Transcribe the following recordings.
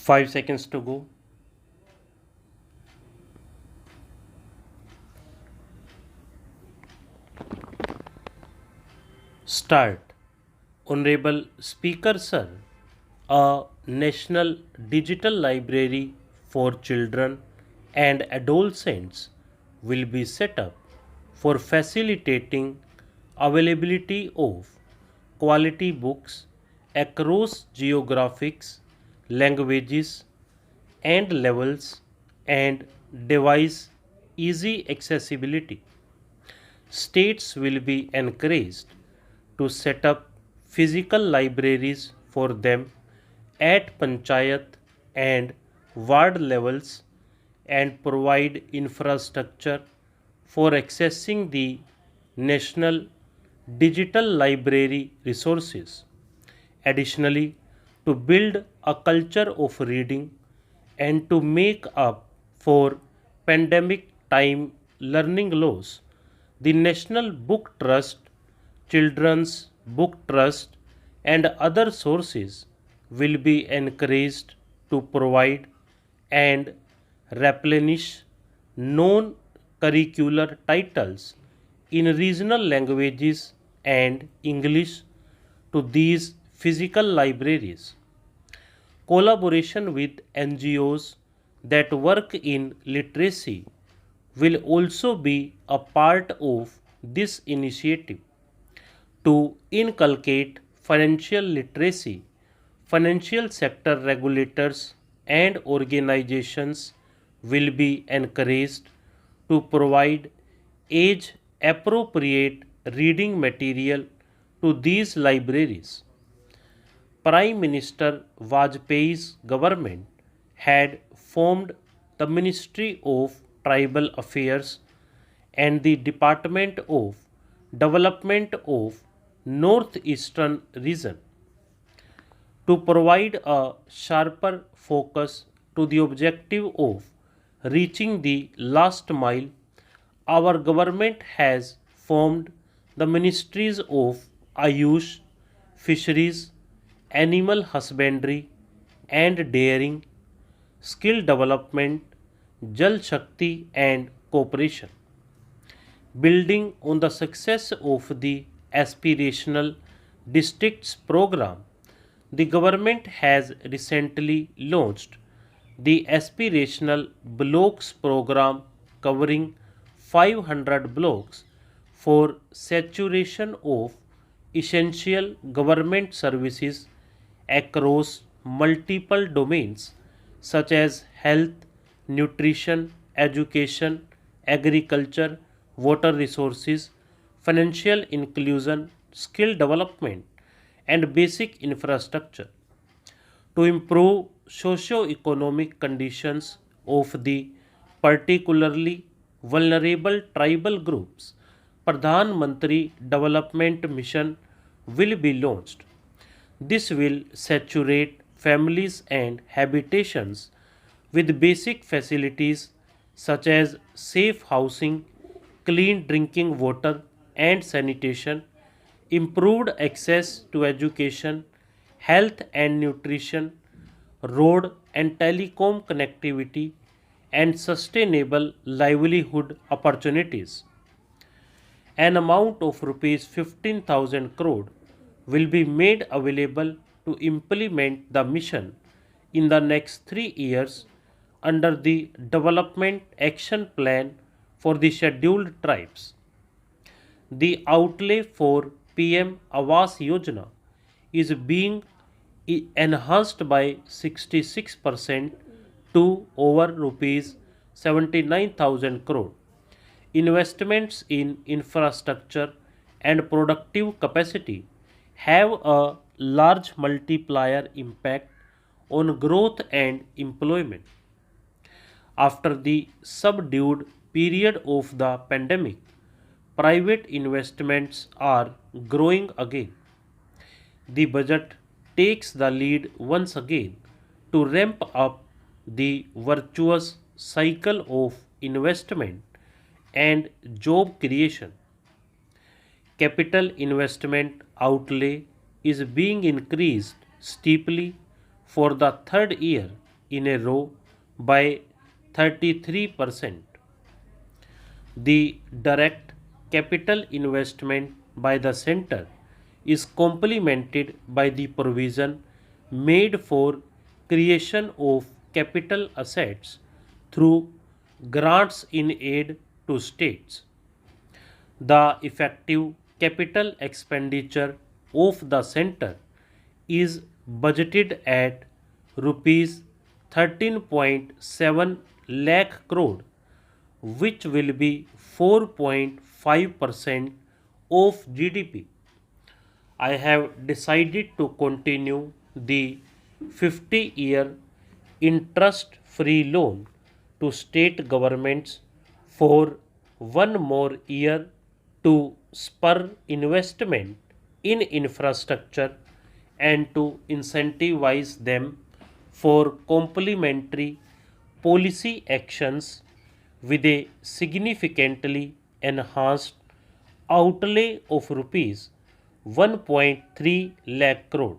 5 seconds to go. Start. Honorable Speaker Sir, a national digital library for children and adolescents will be set up for facilitating availability of quality books across geographics, languages, and levels and device easy accessibility. States will be encouraged to set up physical libraries for them at panchayat and ward levels and provide infrastructure for accessing the national digital library resources. Additionally, to build a culture of reading and to make up for pandemic time learning loss, the National Book Trust, Children's Book Trust, and other sources will be encouraged to provide and replenish non curricular titles in regional languages and English to these physical libraries. Collaboration with NGOs that work in literacy will also be a part of this initiative. To inculcate financial literacy, financial sector regulators and organizations will be encouraged to provide age appropriate reading material to these libraries. Prime Minister Vajpayee's government had formed the Ministry of Tribal Affairs and the Department of Development of Northeastern Region to provide a sharper focus to the objective of reaching the last mile. Our government has formed the ministries of Ayush, Fisheries, Animal Husbandry and Dairying, Skill Development, Jal Shakti and Cooperation. Building on the success of the aspirational districts program, the government has recently launched the aspirational blocks program covering 500 blocks for saturation of essential government services across multiple domains such as health, nutrition, education, agriculture, water resources, financial inclusion, skill development, and basic infrastructure. To improve socio-economic conditions of the particularly vulnerable tribal groups, Pradhan Mantri Development Mission will be launched. This will saturate families and habitations with basic facilities such as safe housing, clean drinking water and sanitation, improved access to education, health and nutrition, road and telecom connectivity, and sustainable livelihood opportunities. An amount of rupees 15,000 crore will be made available to implement the mission in the next 3 years under the Development Action Plan for the Scheduled Tribes. The outlay for PM Awas Yojana is being enhanced by 66% to over rupees 79,000 crore. Investments in infrastructure and productive capacity have a large multiplier impact on growth and employment. After the subdued period of the pandemic, private investments are growing again. The budget takes the lead once again to ramp up the virtuous cycle of investment and job creation. Capital investment outlay is being increased steeply for the third year in a row by 33%. The direct capital investment by the center is complemented by the provision made for creation of capital assets through grants in aid to states. The effective capital expenditure of the center is budgeted at rupees 13.7 lakh crore, which will be 4.5% of GDP. I have decided to continue the 50-year interest-free loan to state governments for one more year to spur investment in infrastructure and to incentivize them for complementary policy actions with a significantly enhanced outlay of rupees 1.3 lakh crore.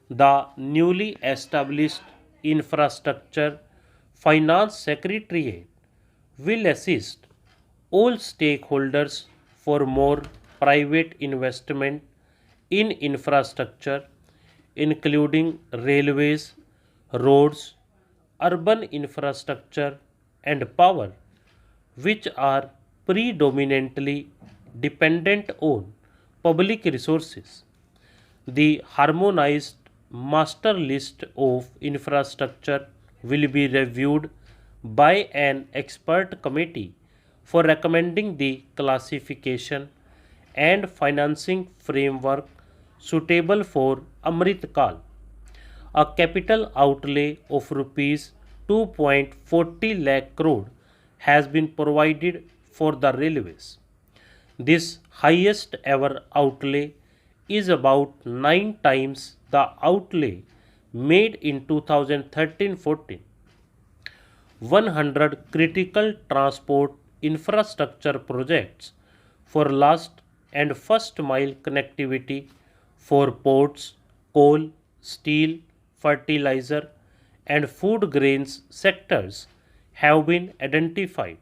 The newly established Infrastructure Finance Secretariat will assist all stakeholders for more private investment in infrastructure, including railways, roads, urban infrastructure, and power, which are predominantly dependent on public resources. The harmonized master list of infrastructure will be reviewed by an expert committee for recommending the classification and financing framework suitable for Amrit Kal. A capital outlay of rupees 2.40 lakh crore has been provided for the railways. This highest ever outlay is about 9 times the outlay made in 2013-14. 100 critical transport infrastructure projects for last and first mile connectivity for ports, coal, steel, fertilizer, and food grains sectors have been identified.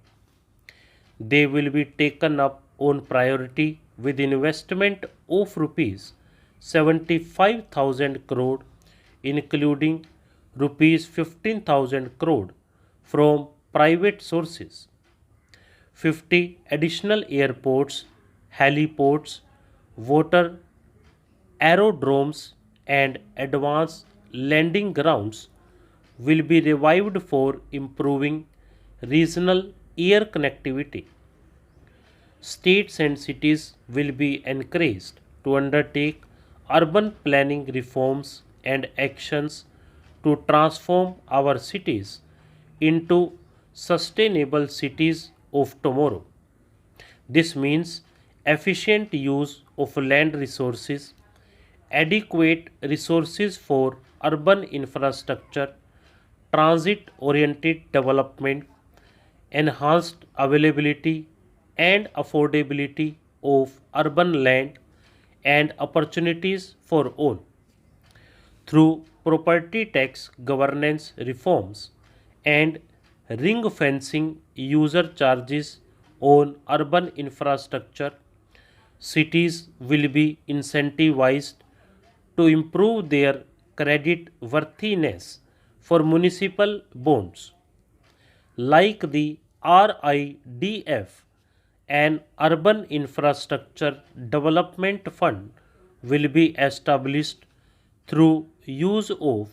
They will be taken up on priority with investment of rupees 75,000 crore, including rupees 15,000 crore from private sources. 50 additional airports, heliports, water aerodromes, and advanced landing grounds will be revived for improving regional air connectivity. States and cities will be encouraged to undertake urban planning reforms and actions to transform our cities into sustainable cities of tomorrow. This means efficient use of land resources, adequate resources for urban infrastructure, transit oriented development, enhanced availability and affordability of urban land, and opportunities for all. Through property tax governance reforms and ring fencing user charges on urban infrastructure, cities will be incentivized to improve their credit worthiness for municipal bonds. Like the RIDF, an urban infrastructure development fund will be established through use of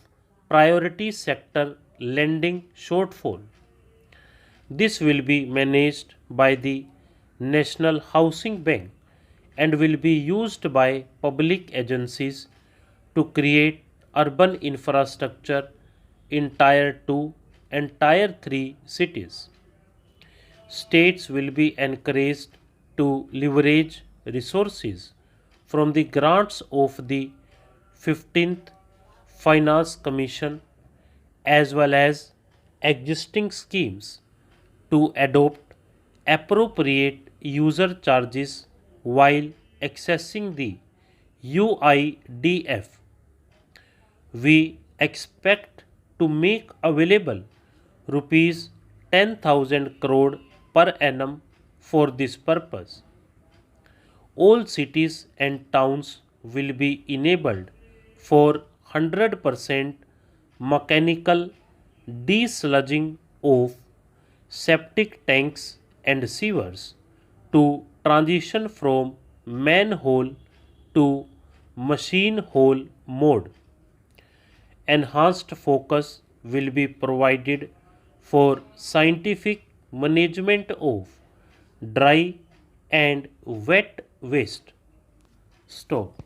priority sector lending shortfall. This will be managed by the National Housing Bank and will be used by public agencies to create urban infrastructure in Tier 2 and Tier 3 cities. States will be encouraged to leverage resources from the grants of the 15th Finance Commission as well as existing schemes to adopt appropriate user charges while accessing the UIDF. We expect to make available rupees 10,000 crore per annum for this purpose. All cities and towns will be enabled for 100% mechanical desludging of septic tanks and sewers to transition from manhole to machine hole mode. Enhanced focus will be provided for scientific management of dry and wet waste. Stop.